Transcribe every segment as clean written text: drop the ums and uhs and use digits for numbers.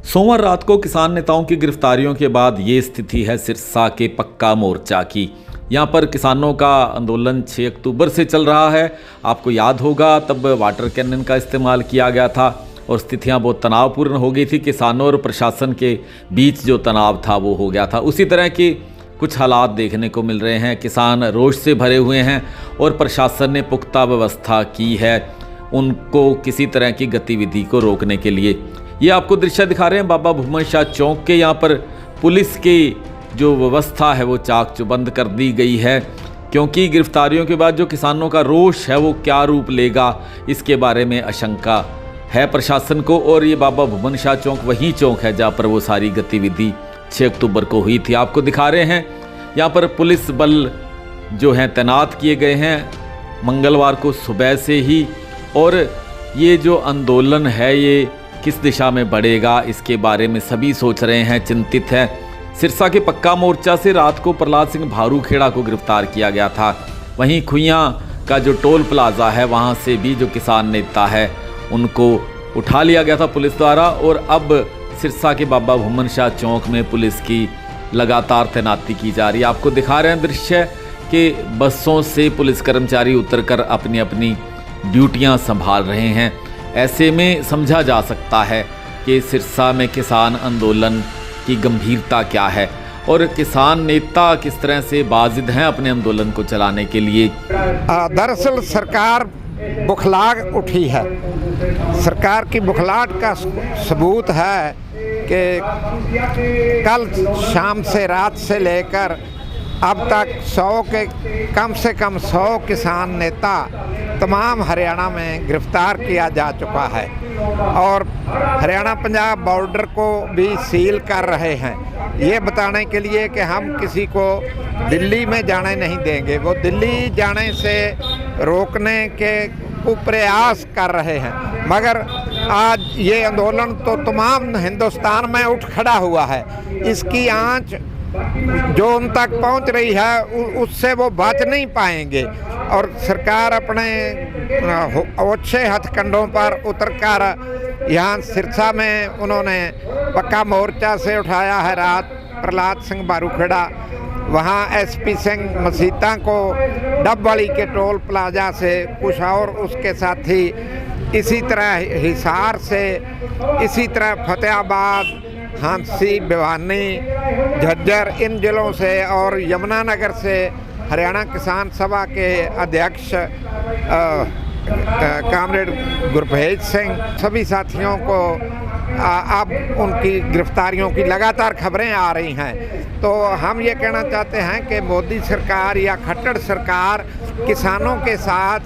सोमवार रात को किसान नेताओं की गिरफ्तारियों के बाद ये स्थिति है सिरसा के पक्का मोर्चा की। यहाँ पर किसानों का आंदोलन 6 अक्टूबर से चल रहा है। आपको याद होगा तब वाटर कैनन का इस्तेमाल किया गया था और स्थितियाँ बहुत तनावपूर्ण हो गई थी। किसानों और प्रशासन के बीच जो तनाव था वो हो गया था। उसी तरह के कुछ हालात देखने को मिल रहे हैं। किसान रोष से भरे हुए हैं और प्रशासन ने पुख्ता व्यवस्था की है उनको किसी तरह की गतिविधि को रोकने के लिए। ये आपको दृश्य दिखा रहे हैं बाबा भूमन शाह चौक के। यहाँ पर पुलिस की जो व्यवस्था है वो चाक चौबंद कर दी गई है, क्योंकि गिरफ्तारियों के बाद जो किसानों का रोष है वो क्या रूप लेगा इसके बारे में आशंका है प्रशासन को। और ये बाबा भूमन शाह चौक वही चौक है जहाँ पर वो सारी गतिविधि 6 अक्टूबर को हुई थी। आपको दिखा रहे हैं यहाँ पर पुलिस बल जो हैं तैनात किए गए हैं मंगलवार को सुबह से ही। और ये जो आंदोलन है ये किस दिशा में बढ़ेगा इसके बारे में सभी सोच रहे हैं, चिंतित हैं। सिरसा के पक्का मोर्चा से रात को प्रहलाद सिंह भारूखेड़ा को गिरफ्तार किया गया था। वहीं खुइयां का जो टोल प्लाजा है वहां से भी जो किसान नेता है उनको उठा लिया गया था पुलिस द्वारा। और अब सिरसा के बाबा भूमन शाह चौक में पुलिस की लगातार तैनाती की जा रही है। आपको दिखा रहे हैं दृश्य कि बसों से पुलिस कर्मचारी उतरकर अपनी अपनी ड्यूटियां संभाल रहे हैं। ऐसे में समझा जा सकता है कि सिरसा में किसान आंदोलन की गंभीरता क्या है और किसान नेता किस तरह से बाजिद हैं अपने आंदोलन को चलाने के लिए। दरअसल सरकार बुखला उठी है। सरकार की बुखलाहट का सबूत है कि कल शाम से रात से लेकर अब तक 100 के कम से कम 100 किसान नेता तमाम हरियाणा में गिरफ्तार किया जा चुका है और हरियाणा पंजाब बॉर्डर को भी सील कर रहे हैं, ये बताने के लिए कि हम किसी को दिल्ली में जाने नहीं देंगे। वो दिल्ली जाने से रोकने के प्रयास कर रहे हैं, मगर आज ये आंदोलन तो तमाम हिंदुस्तान में उठ खड़ा हुआ है। इसकी आंच जो उन तक पहुंच रही है उससे वो बच नहीं पाएंगे और सरकार अपने ओछे हथकंडों पर उतरकर यहाँ सिरसा में उन्होंने पक्का मोर्चा से उठाया है रात प्रहलाद सिंह भारूखेड़ा। वहाँ एसपी सिंह मसीता को डबवाली के टोल प्लाजा से कुछ और उसके साथी इसी तरह हिसार से, इसी तरह फतेहाबाद, हांसी, भिवानी, झज्जर इन जिलों से और यमुनानगर से हरियाणा किसान सभा के अध्यक्ष कामरेड गुरभेज सिंह सभी साथियों को अब उनकी गिरफ्तारियों की लगातार खबरें आ रही हैं। तो हम ये कहना चाहते हैं कि मोदी सरकार या खट्टर सरकार किसानों के साथ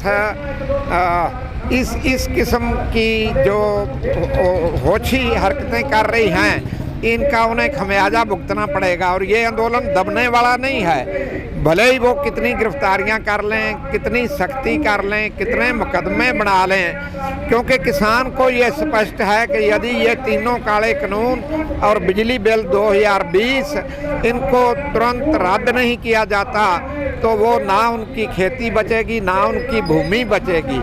इस किस्म की जो होछी हरकतें कर रही हैं इनका उन्हें खमियाजा भुगतना पड़ेगा। और ये आंदोलन दबने वाला नहीं है, भले ही वो कितनी गिरफ्तारियां कर लें, कितनी सख्ती कर लें, कितने मुकदमे बना लें, क्योंकि किसान को ये स्पष्ट है कि यदि ये तीनों काले कानून और बिजली बिल 2020 इनको तुरंत रद्द नहीं किया जाता तो वो ना उनकी खेती बचेगी ना उनकी भूमि बचेगी।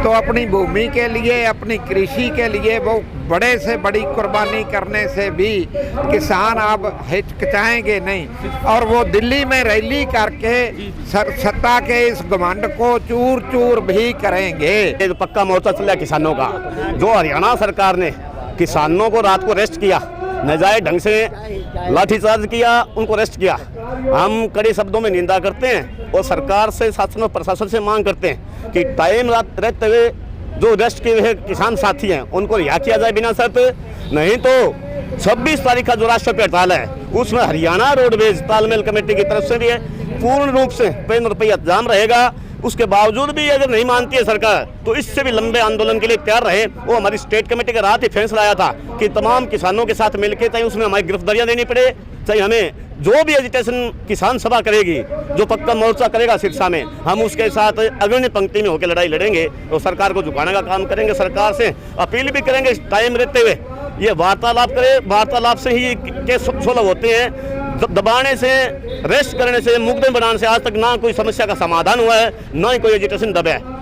तो अपनी भूमि के लिए, अपनी कृषि के लिए वो बड़े से बड़ी कुर्बानी करने से भी किसान अब हिचकिचाएंगे नहीं और वो दिल्ली में रैली करके सत्ता के इस घमंड को चूर चूर भी करेंगे। ये जो पक्का मोर्चा चल रहा है किसानों का, जो हरियाणा सरकार ने किसानों को रात को अरेस्ट किया, नाजायज ढंग से लाठीचार्ज किया, उनको अरेस्ट किया, हम कड़े शब्दों में निंदा करते हैं और सरकार से, शासन और प्रशासन से मांग करते हैं कि टाइम रहते हुए जो अरेस्ट किए हुए किसान साथी हैं उनको रिहा किया जाए बिना शर्त, नहीं तो 26 तारीख का जो राष्ट्रव्यापी हड़ताल है उसमें हरियाणा रोडवेज तालमेल कमेटी की तरफ से भी पूर्ण रूप से पेन रुपया जाम रहेगा। उसके बावजूद भी अगर नहीं मानती है सरकार तो इससे भी लंबे आंदोलन के लिए तैयार रहे। वो हमारी स्टेट कमेटी का रात ही फैसला आया था कि तमाम किसानों के साथ मिलकर चाहे उसमें हमारी गिरफ्तारियां देनी पड़े, चाहे हमें जो भी एजिटेशन किसान सभा करेगी, जो पक्का मोर्चा करेगा सिरसा में, हम उसके साथ अग्रणी पंक्ति में होकर लड़ाई लड़ेंगे और सरकार को झुकाने का काम करेंगे। सरकार से अपील भी करेंगे टाइम रहते हुए ये वार्तालाप करे, वार्तालाप से ही केस सोल्व होते हैं। दबाने से, अरेस्ट करने से, मुकदमे बनाने से आज तक ना कोई समस्या का समाधान हुआ है, ना ही कोई एजिटेशन दबा है।